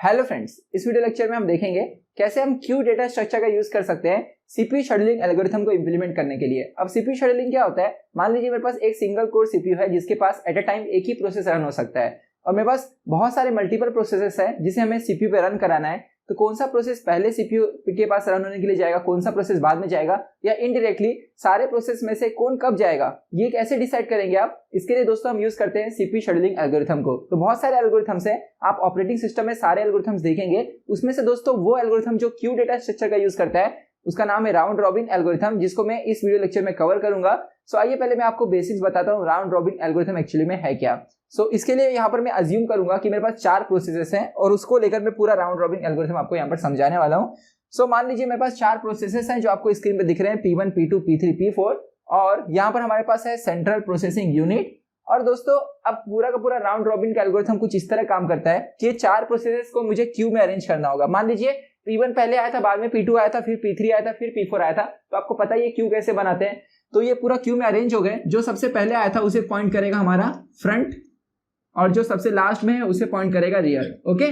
Hello friends, इस video lecture में हम देखेंगे कैसे हम क्यू डेटा स्ट्रक्चर का यूज कर सकते हैं सीपीयू शेड्यूलिंग एल्गोरिथम को इंप्लीमेंट करने के लिए। अब सीपीयू शेड्यूलिंग क्या होता है? मान लीजिए मेरे पास एक सिंगल कोर सीपीयू है जिसके पास एट अ टाइम एक ही प्रोसेस रन हो सकता है और मेरे पास बहुत सारे मल्टीपल प्रोसेसेस है जिसे हमें सीपीयू पे रन कराना है। तो कौन सा प्रोसेस पहले सीपीयू के पास रन होने के लिए जाएगा, कौन सा प्रोसेस बाद में जाएगा, या इनडायरेक्टली सारे प्रोसेस में से कौन कब जाएगा, ये कैसे डिसाइड करेंगे आप? इसके लिए दोस्तों हम यूज करते हैं सीपीयू शेड्यूलिंग एल्गोरिथम को। तो बहुत सारे एल्गोरिथम्स हैं, आप ऑपरेटिंग सिस्टम में सारे एल्गोरिथम्स देखेंगे। उसमें से दोस्तों वो एल्गोरिथम जो क्यू डेटा स्ट्रक्चर का यूज करता है उसका नाम है राउंड रॉबिन एल्गोरिथम, जिसको मैं इस वीडियो लेक्चर में कवर करूंगा। सो आइए पहले मैं आपको बेसिक्स बताता हूँ राउंड रॉबिन एल्गोरिथम एक्चुअली में है क्या। इसके लिए यहाँ पर मैं अज्यूम करूंगा कि मेरे पास 4 प्रोसेसेस हैं और उसको लेकर मैं पूरा राउंड रॉबिन एल्गोरिथम आपको यहाँ पर समझाने वाला हूँ। मान लीजिए मेरे पास 4 प्रोसेसेस हैं जो आपको स्क्रीन पे दिख रहे हैं, P1, P2, P3, P4, और यहाँ पर हमारे पास है सेंट्रल प्रोसेसिंग यूनिट। और दोस्तों अब पूरा का पूरा राउंड रॉबिन का एल्गोरिथम कुछ इस तरह काम करता है कि ये 4 प्रोसेसेस को मुझे क्यू में अरेंज करना होगा। मान लीजिए P1 पहले आया था, बाद में P2 आया था, फिर P3 आया था, फिर P4 आया था। तो आपको पता है ये क्यू कैसे बनाते हैं। तो ये पूरा क्यू में अरेंज हो गए। जो सबसे पहले आया था उसे पॉइंट करेगा हमारा फ्रंट, और जो सबसे लास्ट में है उसे पॉइंट करेगा रियर। ओके,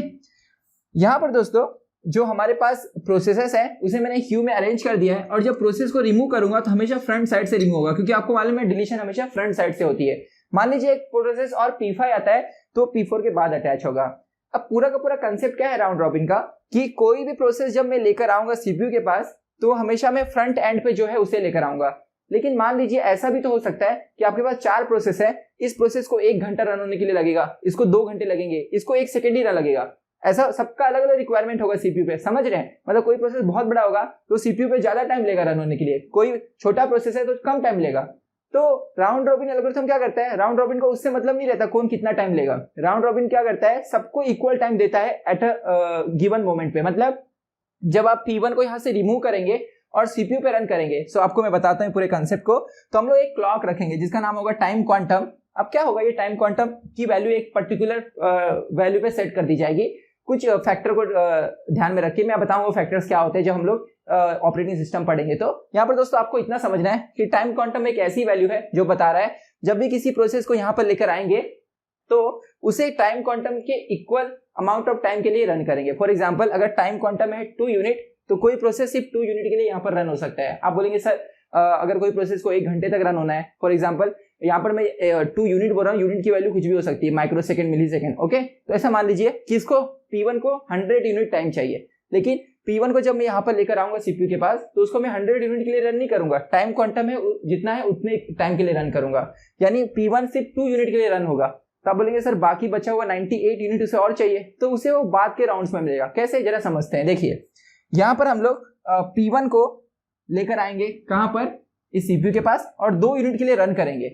यहां पर दोस्तों जो हमारे पास प्रोसेसेस है उसे मैंने क्यू में अरेंज कर दिया है, और जब प्रोसेस को रिमूव करूंगा तो हमेशा फ्रंट साइड से रिमूव होगा, क्योंकि आपको मालूम है डिलीशन हमेशा फ्रंट साइड से होती है। मान लीजिए एक प्रोसेस और P5 आता है तो P4 के बाद अटैच होगा। अब पूरा का पूरा कंसेप्ट क्या है राउंड रॉबिन का, कि कोई भी प्रोसेस जब मैं लेकर आऊंगा सीपीयू के पास तो हमेशा मैं फ्रंट एंड पे जो है उसे लेकर आऊंगा। लेकिन मान लीजिए ऐसा भी तो हो सकता है कि आपके पास 4 प्रोसेस है, इस प्रोसेस को 1 घंटा रन होने के लिए लगेगा, इसको 2 घंटे लगेंगे, इसको 1 सेकंड ही लगेगा। ऐसा सबका अलग अलग रिक्वायरमेंट होगा सीपीयू पे, समझ रहे हैं? मतलब कोई प्रोसेस बहुत बड़ा होगा तो सीपीयू पे ज्यादा टाइम लेगा रन होने के लिए, कोई छोटा प्रोसेस है तो कम टाइम लेगा। तो राउंड रॉबिन एल्गोरिथम क्या करता है, राउंड रॉबिन को उससे मतलब नहीं रहता कौन कितना टाइम लेगा। राउंड रॉबिन क्या करता है, सबको इक्वल टाइम देता है एट अ गिवन मोमेंट पे। मतलब जब आप P1 को यहां से रिमूव करेंगे और सीपीयू पे रन करेंगे, सो आपको मैं बताता हूं पूरे कंसेप्ट को। तो हम लोग एक क्लॉक रखेंगे जिसका नाम होगा टाइम क्वांटम। अब क्या होगा, ये टाइम क्वांटम की वैल्यू एक पर्टिकुलर वैल्यू पे सेट कर दी जाएगी। कुछ फैक्टर को ध्यान में रखिए, मैं बताऊंगा वो फैक्टर्स क्या होते हैं जब हम लोग ऑपरेटिंग सिस्टम पढ़ेंगे। तो यहाँ पर दोस्तों आपको इतना समझना है कि टाइम क्वांटम एक ऐसी वैल्यू है जो बता रहा है जब भी किसी प्रोसेस को यहाँ पर लेकर आएंगे तो उसे टाइम क्वांटम के इक्वल अमाउंट ऑफ टाइम के लिए रन करेंगे। फॉर एग्जाम्पल अगर टाइम क्वांटम है 2 यूनिट तो कोई प्रोसेस सिर्फ 2 यूनिट के लिए यहाँ पर रन हो सकता है। आप बोलेंगे सर अगर कोई प्रोसेस को 1 घंटे तक रन होना है, फॉर एग्जांपल यहाँ पर मैं 2 यूनिट बोल रहा हूँ, यूनिट की वैल्यू कुछ भी हो सकती है, माइक्रो सेकंड, मिली सेकंड। ओके, तो ऐसा मान लीजिए कि इसको P1 को 100 यूनिट टाइम चाहिए, लेकिन P1 को जब मैं यहाँ पर लेकर आऊंगा सीपीयू के पास तो उसको मैं 100 यूनिट के लिए रन नहीं करूंगा। टाइम क्वांटम है जितना है उतने टाइम के लिए रन करूंगा, यानी P1 सिर्फ 2 यूनिट के लिए रन होगा। तो आप बोलेंगे सर बाकी बचा हुआ 98 यूनिट उसे और चाहिए, तो उसे वो बाद के राउंड्स में मिलेगा। कैसे, जरा समझते हैं। देखिए यहाँ पर हम लोग P1 को लेकर आएंगे कहां पर, इस सीपीयू के पास, और 2 यूनिट के लिए रन करेंगे,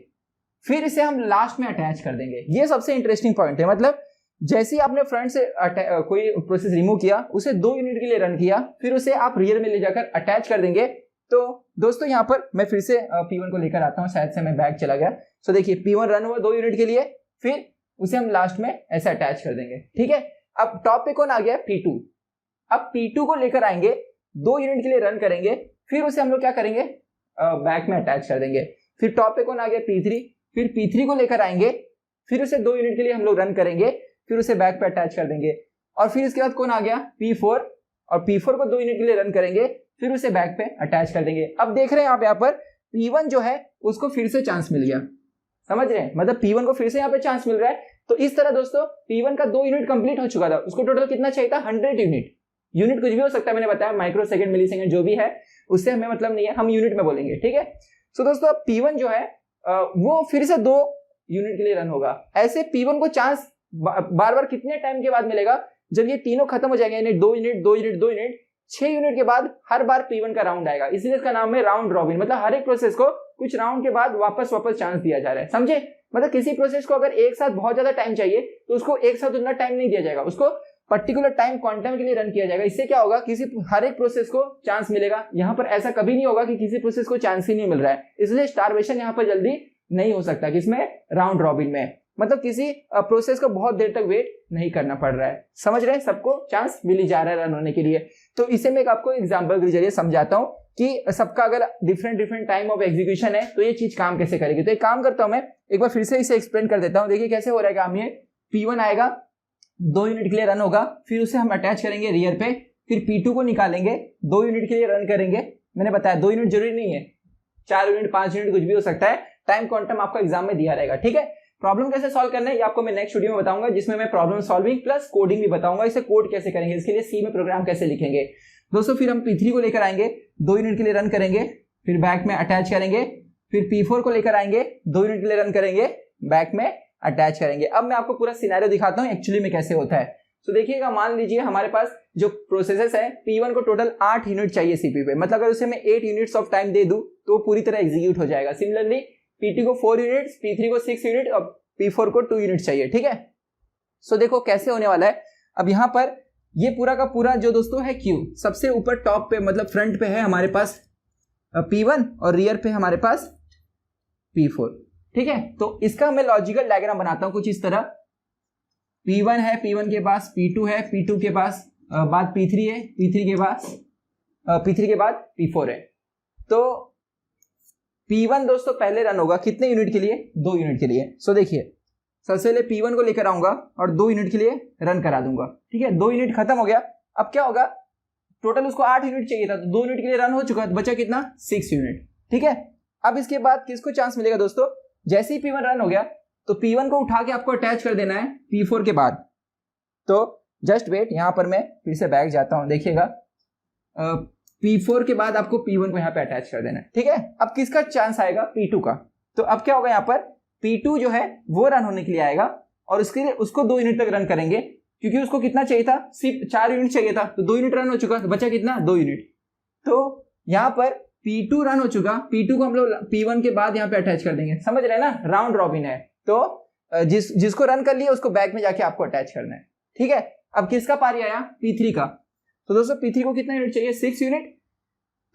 फिर इसे हम लास्ट में अटैच कर देंगे। ये सबसे इंटरेस्टिंग पॉइंट है। मतलब जैसे ही आपने फ्रंट से कोई प्रोसेस रिमूव किया, उसे 2 यूनिट के लिए रन किया, फिर उसे आप रियर में ले जाकर अटैच कर देंगे। तो दोस्तों यहाँ पर मैं फिर से P1 को लेकर आता हूँ, शायद से मैं बैक चला गया। सो देखिए P1 रन हुआ 2 यूनिट के लिए, फिर उसे हम लास्ट में ऐसे अटैच कर देंगे। ठीक है, अब टॉप पे कौन आ गया, P2। अब P2 को लेकर आएंगे, 2 यूनिट के लिए रन करेंगे, फिर उसे हम लोग क्या करेंगे, बैक में अटैच कर देंगे। फिर टॉप पे कौन आ गया, P3। फिर P3 को लेकर आएंगे, फिर उसे 2 यूनिट के लिए हम लोग रन करेंगे, फिर उसे बैक पे अटैच कर देंगे। और फिर इसके बाद कौन आ गया, P4, और P4 को 2 यूनिट के लिए रन करेंगे, फिर उसे बैक पे अटैच कर देंगे। अब देख रहे हैं आप यहाँ पर P1 जो है उसको फिर से चांस मिल गया, समझ रहे हैं? मतलब P1 को फिर से यहाँ पे चांस मिल रहा है। तो इस तरह दोस्तों P1 का 2 यूनिट कंप्लीट हो चुका था, उसको टोटल कितना चाहिए था, 100 यूनिट। यूनिट कुछ भी हो सकता है, मैंने बताया माइक्रो सेकंड, मिली सेकंड, जो भी है उससे हमें मतलब नहीं है, हम यूनिट में बोलेंगे। ठीक है, सो दोस्तों P1 जो है वो फिर से 2 यूनिट के लिए रन होगा। ऐसे P1 को चांस बार बार कितने टाइम के बाद मिलेगा, जब ये तीनों खत्म हो जाएंगे, यानी 2 यूनिट 2 यूनिट 2 यूनिट, 6 यूनिट के बाद हर बार P1 का राउंड आएगा। इसलिए इसका नाम है राउंड रॉबिन। मतलब हर एक प्रोसेस को कुछ राउंड के बाद वापस चांस दिया जा रहा है, समझे? मतलब किसी प्रोसेस को अगर एक साथ बहुत ज्यादा टाइम चाहिए तो उसको एक साथ उतना टाइम नहीं दिया जाएगा, उसको पर्टिकुलर टाइम क्वांटम के लिए रन किया जाएगा। इससे क्या होगा, किसी हर एक प्रोसेस को चांस मिलेगा। यहाँ पर ऐसा कभी नहीं होगा कि किसी प्रोसेस को चांस ही नहीं मिल रहा है, इसलिए स्टारवेशन यहाँ पर जल्दी नहीं हो सकता किसमें, राउंड रॉबिन में। मतलब किसी प्रोसेस को बहुत देर तक वेट नहीं करना पड़ रहा है, समझ रहे हैं? सबको चांस मिल ही जा रहा है रन होने के लिए। तो इसे मैं आपको एग्जांपल के जरिए समझाता हूँ कि सबका अगर डिफरेंट टाइम ऑफ एग्जीक्यूशन है तो ये चीज काम कैसे करेगी। तो एक काम करता हूं, मैं एक बार फिर से इसे एक्सप्लेन कर देता हूं। देखिए कैसे हो रहा है काम। ये P1 आएगा, 2 यूनिट के लिए रन होगा, फिर उसे हम अटैच करेंगे रियर पे, फिर P2 को निकालेंगे, 2 यूनिट के लिए रन करेंगे। मैंने बताया 2 यूनिट जरूरी नहीं है, 4 यूनिट 5 यूनिट कुछ भी हो सकता है, टाइम क्वांटम आपको एग्जाम में दिया रहेगा। ठीक है, प्रॉब्लम कैसे सॉल्व करना है ये आपको मैं नेक्स्ट वीडियो में बताऊंगा, जिसमें मैं प्रॉब्लम सॉल्विंग प्लस कोडिंग भी बताऊंगा, इसे कोड कैसे करेंगे, इसके लिए सी में प्रोग्राम कैसे लिखेंगे दोस्तों। फिर हम P3 को लेकर आएंगे, 2 यूनिट के लिए रन करेंगे, फिर बैक में अटैच करेंगे, फिर P4 को लेकर आएंगे, 2 यूनिट के लिए रन करेंगे, बैक में अटैच करेंगे। अब मैं आपको पूरा सिनेरियो दिखाता हूँ एक्चुअली में कैसे होता है। तो देखिएगा, मान लीजिए हमारे पास जो प्रोसेसेस है, P1 को टोटल 8 यूनिट चाहिए CPU पे, मतलब अगर उसे मैं 8 यूनिट्स ऑफ टाइम दे दूं तो पूरी तरह एग्जीक्यूट हो जाएगा। सिमिलरली P2 को 4 यूनिट्स, P3 को 6 यूनिट और P4 को 2 यूनिट चाहिए। ठीक है, सो देखो कैसे होने वाला है। अब यहाँ पर ये पूरा का पूरा जो दोस्तों है क्यू, सबसे ऊपर टॉप पे मतलब फ्रंट पे है हमारे पास P1 और रियर पे हमारे पास P4। ठीक है, तो इसका मैं लॉजिकल डायग्राम बनाता हूं कुछ इस तरह। P1 है, P1 के पास P2 है, P2 के पास बाद P3 है, P3 के बाद P4 है। तो P1 दोस्तों पहले रन होगा कितने यूनिट के लिए? 2 यूनिट के लिए। सो देखिए, सबसे पहले P1 को लेकर आऊंगा और 2 यूनिट के लिए रन करा दूंगा। ठीक है, 2 यूनिट खत्म हो गया। अब क्या होगा, टोटल उसको 8 यूनिट चाहिए था, तो 2 यूनिट के लिए रन हो चुका, तो बचा कितना? 6 यूनिट। ठीक है, अब इसके बाद किसको चांस मिलेगा दोस्तों? जैसे ही P1 रन हो गया तो P1 को उठा के आपको अटैच कर देना है P4 के बाद। तो जस्ट वेट, यहां पर मैं फिर से बैक जाता हूं, देखिएगा P4 के बाद आपको P1 को यहां पे अटैच कर देना है। ठीक है, अब किसका चांस आएगा? P2 का। तो अब क्या होगा, यहां पर P2 जो है वो रन होने के लिए आएगा और उसके लिए उसको 2 यूनिट तक रन करेंगे, क्योंकि उसको कितना चाहिए था? सिर्फ 4 यूनिट चाहिए था, तो 2 यूनिट रन हो चुका, तो बचा कितना? 2 यूनिट। तो यहां पर P2 रन हो चुका, P2 को हम लोग P1 के बाद यहाँ पे अटैच कर देंगे। समझ रहे हैं ना, राउंड रॉबिन है। तो जिसको रन कर लिया उसको बैक में जाके आपको अटैच करना है। ठीक है, अब किसका पारी आया? P3 का। तो दोस्तों P3 को कितना यूनिट चाहिए? 6 यूनिट।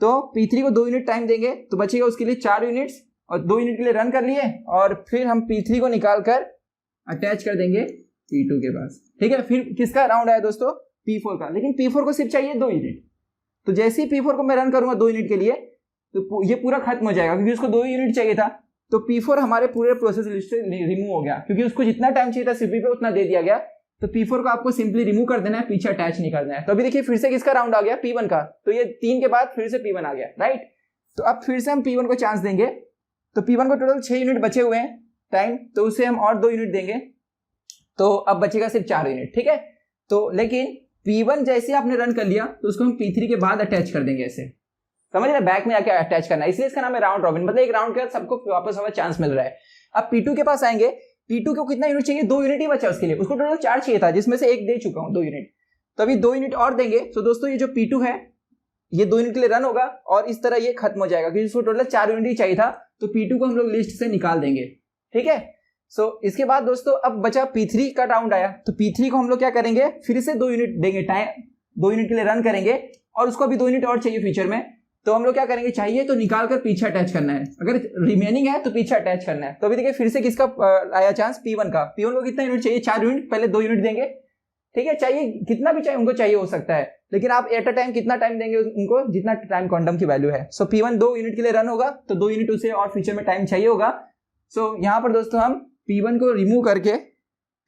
तो P3 को 2 यूनिट टाइम देंगे तो बचेगा उसके लिए 4 यूनिट्स, और 2 यूनिट के लिए रन कर लिए, और फिर हम P3 को निकाल कर अटैच कर देंगे P2 के पास। ठीक है, फिर किसका राउंड आया दोस्तों? P4 का। लेकिन P4 को सिर्फ चाहिए 2 यूनिट। तो जैसे ही P4 को मैं रन करूंगा 2 यूनिट के लिए, तो ये पूरा खत्म हो जाएगा, क्योंकि उसको 2 यूनिट चाहिए था। तो P4 हमारे पूरे प्रोसेस लिस्ट से रिमूव हो गया, क्योंकि उसको जितना टाइम चाहिए था CPU पे उतना दे दिया गया। तो P4 को आपको सिंपली रिमूव कर देना है, पीछे अटैच नहीं करना है। तो अभी देखिए फिर से किसका राउंड आ गया? P1 का। तो ये 3 के बाद फिर से P1 आ गया, राइट। तो अब फिर से हम P1 को चांस देंगे। तो P1 को टोटल 6 यूनिट बचे हुए हैं टाइम, तो उसे हम और 2 यूनिट देंगे, तो अब बचेगा सिर्फ 4 यूनिट। ठीक है, तो लेकिन P1 जैसे आपने रन कर लिया तो उसको हम P3 के बाद अटैच कर देंगे, ऐसे समझ रहे, बैक में आके अटैच करना है, इसलिए इसका नाम है राउंड रॉबिन। मतलब एक राउंड के बाद सबको वापस हमें चांस मिल रहा है। अब P2 के पास आएंगे, P2 को कितना यूनिट चाहिए? 2 यूनिट ही बचा उसके लिए, उसको टोटल 4 चाहिए था, जिसमें से 1 दे चुका हूं, 2 यूनिट। तो अभी 2 यूनिट और देंगे। तो दोस्तों ये जो P2 है ये 2 यूनिट के लिए रन होगा और इस तरह ये खत्म हो जाएगा, क्योंकि उसको टोटल 4 यूनिट ही चाहिए था। तो P2 को हम लोग लिस्ट से निकाल देंगे। ठीक है, सो इसके बाद दोस्तों अब बचा P3 का राउंड आया। तो P3 को हम लोग क्या करेंगे? फिर से 2 यूनिट देंगे टाइम, 2 यूनिट के लिए रन करेंगे, और उसको भी 2 यूनिट और चाहिए फ्यूचर में। तो हम लोग क्या करेंगे? चाहिए तो निकाल कर पीछे अटैच करना है, अगर रिमेनिंग है तो पीछे अटैच करना है। तो अभी देखिए फिर से किसका आया चांस? P1 का। P1 को कितना यूनिट चाहिए? 4 यूनिट, पहले 2 यूनिट देंगे। ठीक है, चाहिए कितना भी चाहिए उनको चाहिए हो सकता है, लेकिन आप एट अ टाइम कितना टाइम देंगे उनको? जितना टाइम क्वांटम की वैल्यू है। सो P1 2 यूनिट के लिए रन होगा, तो 2 यूनिट उसे और फ्यूचर में टाइम चाहिए होगा। सो यहाँ पर दोस्तों हम P1 को रिमूव करके,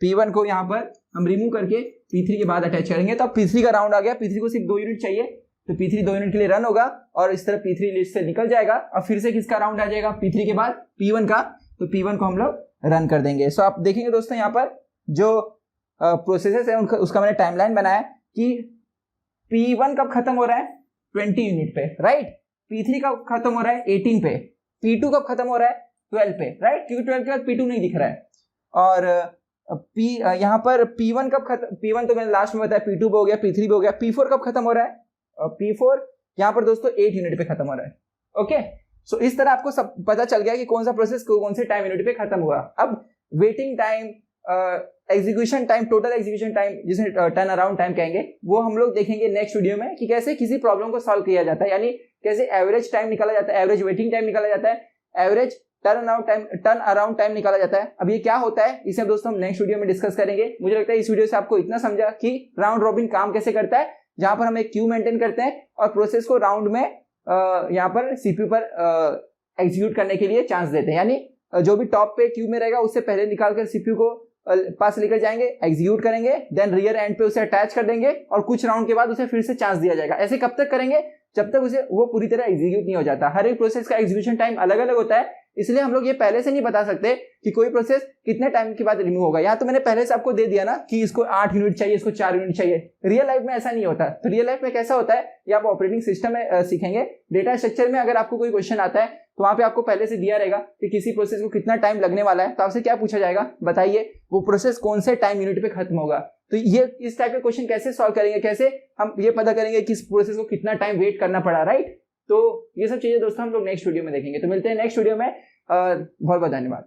P1 को यहाँ पर हम रिमूव करके P3 के बाद अटैच करेंगे। तो अब P3 का राउंड आ गया, P3 को सिर्फ 2 यूनिट चाहिए, तो P3 2 यूनिट के लिए रन होगा और इस तरह P3 लिस्ट से निकल जाएगा। अब फिर से किसका राउंड आ जाएगा? P3 के बाद P1 का। तो P1 को हम लोग रन कर देंगे। सो आप देखेंगे दोस्तों यहाँ पर जो प्रोसेसेस है उसका मैंने टाइमलाइन बनाया कि P1 कब खत्म हो रहा है? 20 यूनिट पे, राइट। P3 कब खत्म हो रहा है? 18 पे। P2 कब खत्म हो रहा है? 12 पे, राइट, क्योंकि 12 के बाद P2 नहीं दिख रहा है। और यहाँ पर P1 कब खत्म? P1 तो मैंने लास्ट में बताया, P2 पे हो गया, P3 पे हो गया। P4 कब खत्म हो रहा है? P4 यहाँ पर दोस्तों 8 यूनिट पे खत्म हो रहा है। ओके, सो इस तरह आपको सब पता चल गया कि कौन सा प्रोसेस कौन से टाइम यूनिट पे खत्म हुआ। अब waiting time, execution time, total execution time, जिसे टर्न अराउंड टाइम कहेंगे, वो हम लोग देखेंगे नेक्स्ट वीडियो में कि कैसे किसी प्रॉब्लम को सॉल्व किया जाता है, यानी कैसे एवरेज टाइम निकाला जाता है, एवरेज वेटिंग टाइम निकाला जाता है, एवरेज टर्न अराउंड टाइम निकाला जाता है। अब ये क्या होता है इसे दोस्तों हम नेक्स्ट वीडियो में डिस्कस करेंगे। मुझे लगता है इस वीडियो से आपको इतना समझा कि राउंड रॉबिन काम कैसे करता है, जहां पर हम एक क्यू मेंटेन करते हैं और प्रोसेस को राउंड में यहाँ पर सीपीयू पर एग्जीक्यूट करने के लिए चांस देते हैं, यानी जो भी टॉप पे क्यू में रहेगा उससे पहले निकालकर सीपीयू को पास लेकर जाएंगे, एग्जीक्यूट करेंगे, देन रियर एंड पे उसे अटैच कर देंगे और कुछ राउंड के बाद उसे फिर से चांस दिया जाएगा। ऐसे कब तक करेंगे? जब तक उसे वो पूरी तरह एग्जीक्यूट नहीं हो जाता। हर एक प्रोसेस का एग्जीक्यूशन टाइम अलग अलग होता है, इसलिए हम लोग ये पहले से नहीं बता सकते कि कोई प्रोसेस कितने टाइम के बाद रिमूव होगा। यहाँ तो मैंने पहले से आपको दे दिया ना कि इसको 8 यूनिट चाहिए, इसको 4 यूनिट चाहिए। रियल लाइफ में ऐसा नहीं होता। तो रियल लाइफ में कैसा होता है ये आप ऑपरेटिंग सिस्टम में सीखेंगे। डेटा स्ट्रक्चर में अगर आपको कोई क्वेश्चन आता है तो वहां पे आपको पहले से दिया रहेगा कि किसी प्रोसेस को कितना टाइम लगने वाला है, तो आपसे क्या पूछा जाएगा, बताइए वो प्रोसेस कौन से टाइम यूनिट पे खत्म होगा। तो ये इस टाइप के क्वेश्चन कैसे सॉल्व करेंगे, कैसे हम ये पता करेंगे कि इस प्रोसेस को कितना टाइम वेट करना पड़ा, राइट। तो ये सब चीजें दोस्तों हम लोग नेक्स्ट वीडियो में देखेंगे। तो मिलते हैं नेक्स्ट वीडियो में। बहुत बहुत धन्यवाद।